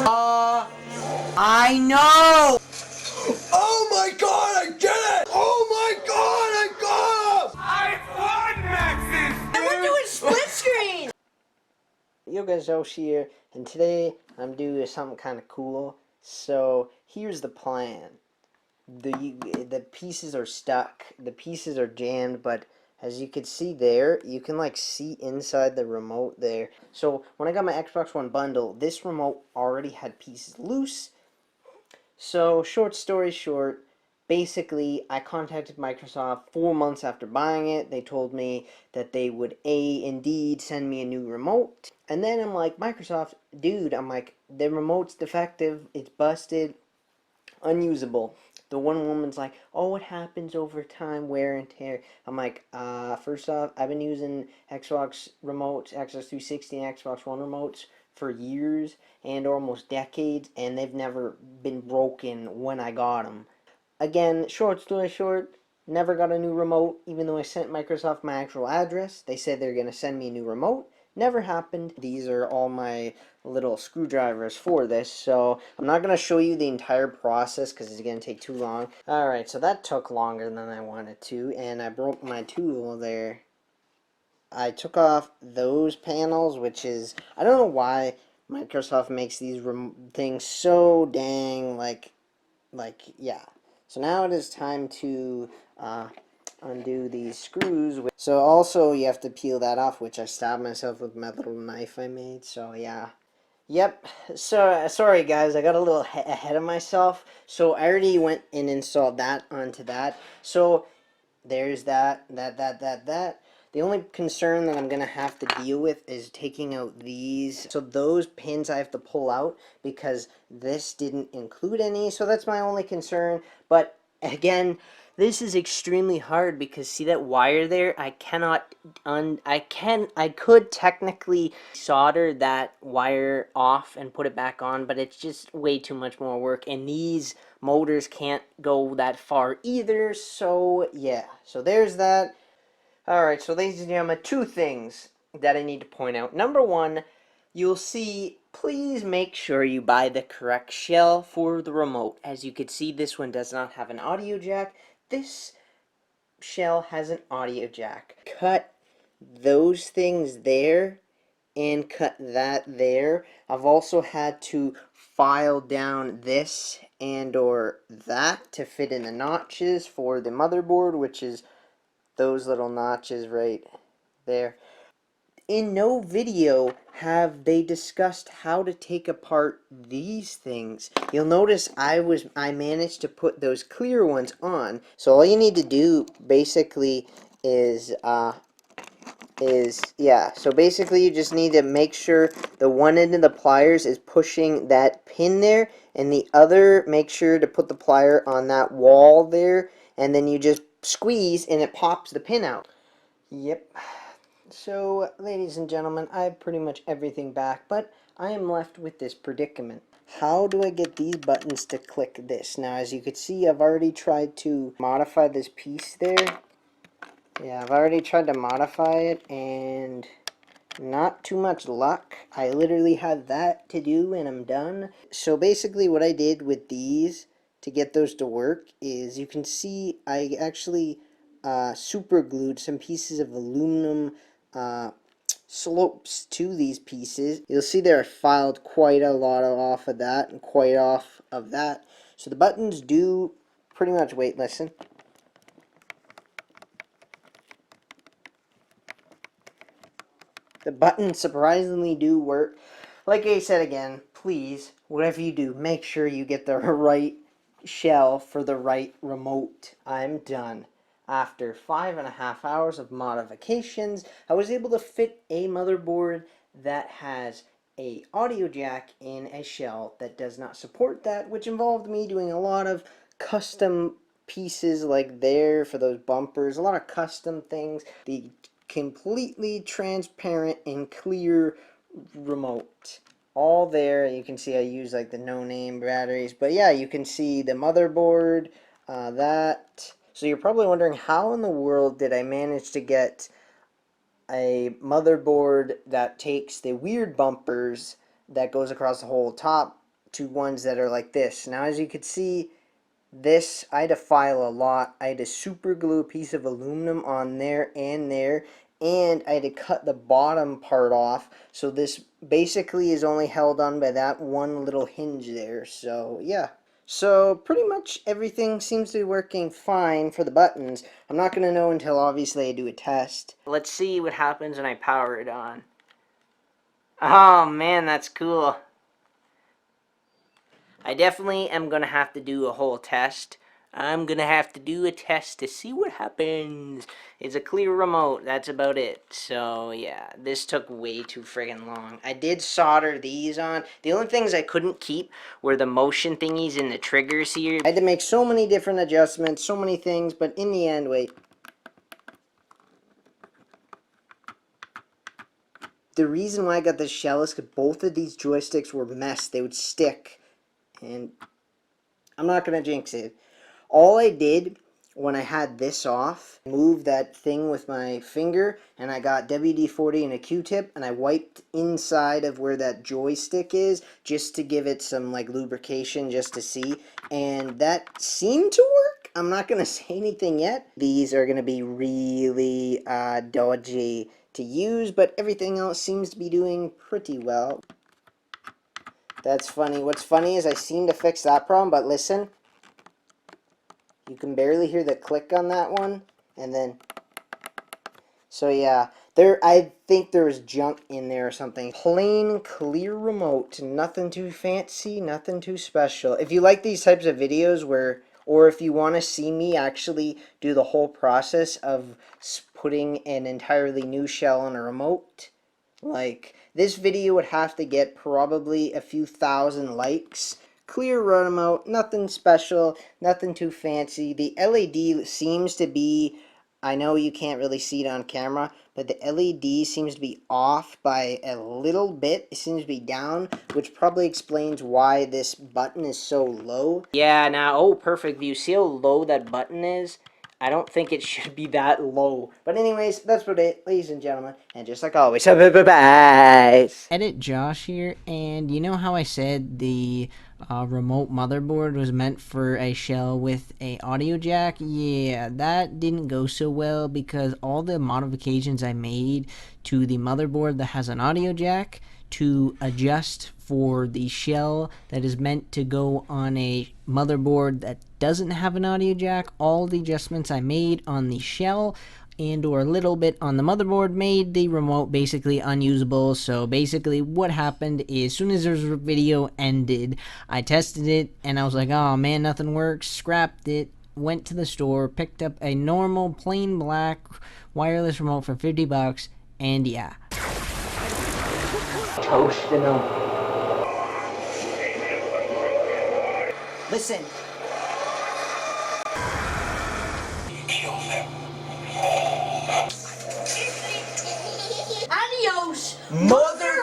I know! Oh my god, I did it! Oh my god, I got him! I won, Maxis! And we're doing split screen! Yo guys, Josh here, and today I'm doing something kind of cool. So here's the plan. The pieces are stuck, the pieces are jammed, but as you can see there, you can like see inside the remote there. So when I got my Xbox One bundle, this remote already had pieces loose. So short story short, basically I contacted Microsoft 4 months after buying it. They told me that they would indeed send me a new remote. And then I'm like, Microsoft, dude, I'm like, the remote's defective, it's busted, unusable. The one woman's like, oh, it happens over time, wear and tear. I'm like, first off, I've been using Xbox remotes, Xbox 360 and Xbox One remotes for years and almost decades, and they've never been broken when I got them. Again, short story short, never got a new remote, even though I sent Microsoft my actual address. They said they're going to send me a new remote. Never happened. These are all my little screwdrivers for this, so I'm not going to show you the entire process because it's going to take too long. Alright, so that took longer than I wanted to, and I broke my tool there. I took off those panels, which is, I don't know why Microsoft makes these things so dang, yeah. So now it is time to undo these screws. So also you have to peel that off, which I stabbed myself with my little knife I made. So yeah. Yep. So sorry guys, I got a little ahead of myself. So I already went and installed that onto that. So there's that. The only concern that I'm going to have to deal with is taking out these. So those pins I have to pull out because this didn't include any. So that's my only concern. But again, this is extremely hard because see that wire there? I could technically solder that wire off and put it back on, but it's just way too much more work. And these motors can't go that far either. So yeah, so there's that. Alright, so ladies and gentlemen, two things that I need to point out. Number one, you'll see, please make sure you buy the correct shell for the remote. As you can see, this one does not have an audio jack. This shell has an audio jack. Cut those things there and cut that there. I've also had to file down this and or that to fit in the notches for the motherboard, which is those little notches right there. In no video have they discussed how to take apart these things. You'll notice I managed to put those clear ones on. So all you need to do basically is so basically you just need to make sure the one end of the pliers is pushing that pin there, and the other, make sure to put the plier on that wall there, and then you just squeeze and it pops the pin out. Yep. So, ladies and gentlemen, I have pretty much everything back, but I am left with this predicament. How do I get these buttons to click this? Now, as you can see, I've already tried to modify this piece there. Yeah, I've already tried to modify it, and not too much luck. I literally had that to do, and I'm done. So basically what I did with these to get those to work is, you can see I actually super glued some pieces of aluminum slopes to these pieces. You'll see there I filed quite a lot off of that and quite off of that. So the buttons do pretty much, wait, listen. The buttons surprisingly do work. Like I said again, please, whatever you do, make sure you get the right shell for the right remote. I'm done. After 5.5 hours of modifications, I was able to fit a motherboard that has a audio jack in a shell that does not support that, which involved me doing a lot of custom pieces like there for those bumpers, a lot of custom things. The completely transparent and clear remote all there. You can see I use like the no-name batteries, but yeah, you can see the motherboard, that. So you're probably wondering, how in the world did I manage to get a motherboard that takes the weird bumpers that goes across the whole top to ones that are like this. Now, as you can see, this, I had to file a lot. I had to super glue a piece of aluminum on there, and I had to cut the bottom part off. So this basically is only held on by that one little hinge there. So yeah. So pretty much everything seems to be working fine for the buttons. I'm not going to know until obviously I do a test. Let's see what happens when I power it on. Oh man, that's cool. I definitely am going to have to do a whole test. I'm going to have to do a test to see what happens. It's a clear remote. That's about it. So, yeah. This took way too friggin' long. I did solder these on. The only things I couldn't keep were the motion thingies and the triggers here. I had to make so many different adjustments, so many things, but in the end, wait. The reason why I got this shell is because both of these joysticks were messed. They would stick. And I'm not going to jinx it. All I did when I had this off, moved that thing with my finger, and I got WD-40 and a Q-tip, and I wiped inside of where that joystick is, just to give it some like lubrication, just to see, and that seemed to work. I'm not going to say anything yet. These are going to be really dodgy to use, but everything else seems to be doing pretty well. That's funny. What's funny is I seem to fix that problem, but listen. You can barely hear the click on that one, and then, so yeah, I think there was junk in there or something. Plain, clear remote, nothing too fancy, nothing too special. If you like these types of videos or if you want to see me actually do the whole process of putting an entirely new shell on a remote, like, this video would have to get probably a few thousand likes. Clear remote, nothing special, nothing too fancy. The LED seems to be, I know you can't really see it on camera, but the LED seems to be off by a little bit. It seems to be down, which probably explains why this button is so low. Yeah, now, oh, perfect view. See how low that button is? I don't think it should be that low. But anyways, that's about it, ladies and gentlemen. And just like always, bye-bye. Edit Josh here, and you know how I said the remote motherboard was meant for a shell with a audio jack? Yeah, that didn't go so well because all the modifications I made to the motherboard that has an audio jack to adjust for the shell that is meant to go on a motherboard that doesn't have an audio jack, all the adjustments I made on the shell and or a little bit on the motherboard made the remote basically unusable. So basically what happened is, as soon as this video ended, I tested it and I was like, oh man, nothing works, scrapped it, went to the store, picked up a normal plain black wireless remote for 50 bucks, and yeah. Toasting them. Listen. Adios. My